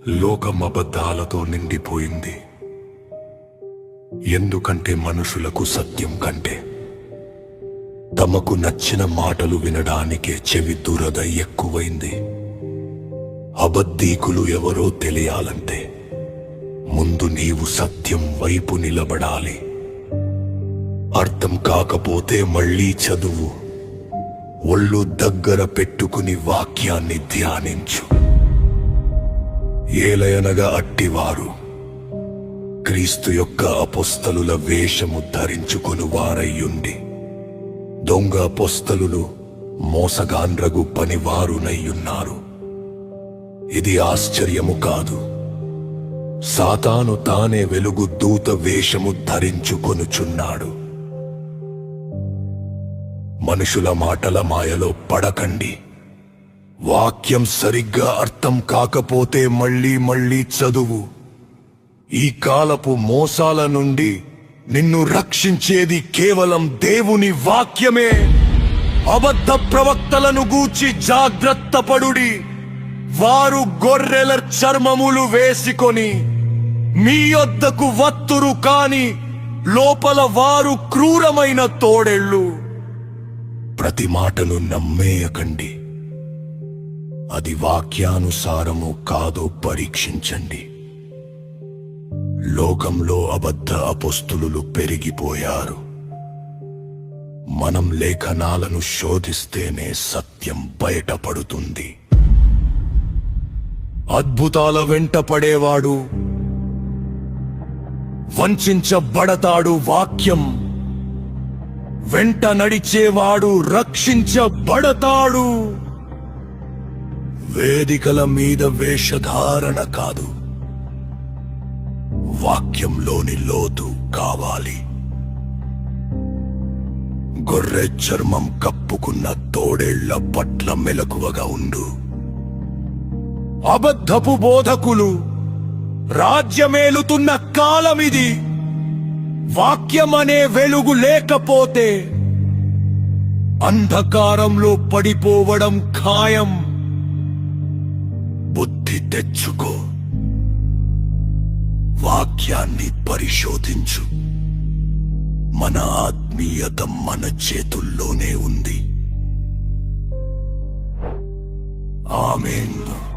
లోకం అబద్ధాలతో నిండిపోయింది. ఎందుకంటే మనుషులకు సత్యం కంటే తమకు నచ్చిన మాటలు వినడానికే చెవి దురద ఎక్కువైంది. అబద్ధీకులు ఎవరో తెలియాలంటే ముందు నీవు సత్యం వైపు నిలబడాలి. అర్థం కాకపోతే మళ్ళీ చదువు, ఒళ్ళు దగ్గర పెట్టుకుని వాక్యాన్ని ధ్యానించు. ఏలయనగా అట్టివారు క్రీస్తు యొక్క అపోస్తలుల వేషము ధరించుకుని వారయ్యుండి దొంగ అపోస్తలులు మోసగాండ్రగు పనివారునయ్యున్నారు. ఇది ఆశ్చర్యము కాదు. సాతాను తానే వెలుగు దూత వేషము ధరించుకొనుచున్నాడు. మనుషుల మాటల మాయలో పడకండి. వాక్యం సరిగ్గా అర్థం కాకపోతే మళ్ళీ చదువు. ఈ కాలపు మోసాల నుండి నిన్ను రక్షించేది కేవలం దేవుని వాక్యమే. అబద్ధ ప్రవక్తలను గూర్చి జాగ్రత్త పడుడి. వారు గొర్రెల చర్మములు వేసుకొని మీ యొద్దకు వత్తురు, కాని లోపల వారు క్రూరమైన తోడేళ్ళు. ప్రతి మాటను నమ్మేయకండి. అది వాక్యానుసారము కాదో పరీక్షించండి. లోకంలో అబద్ధ అపోస్తలులు పెరిగిపోయారు. మనం లేఖనాలను శోధిస్తేనే సత్యం బయటపడుతుంది. అద్భుతాల వెంట పడేవాడు వంచబడతాడు. వాక్యం వెంట నడిచేవాడు రక్షించబడతాడు. వేదికల మీద వేషధారణ కాదు, వాక్యంలోని లోతు కావాలి. గొర్రె చర్మం కప్పుకున్న తోడేళ్ల పట్ల మెలకువగా ఉండు. అబద్ధపు బోధకులు రాజ్యమేలుతున్న కాలమిది. వాక్యమనే వెలుగు లేకపోతే అంధకారంలో పడిపోవడం ఖాయం. బుద్ధి తెచ్చుకో, వాక్యాన్ని పరిశోధించు. మన ఆత్మీయత మన చేతుల్లోనే ఉంది. ఆమేన్.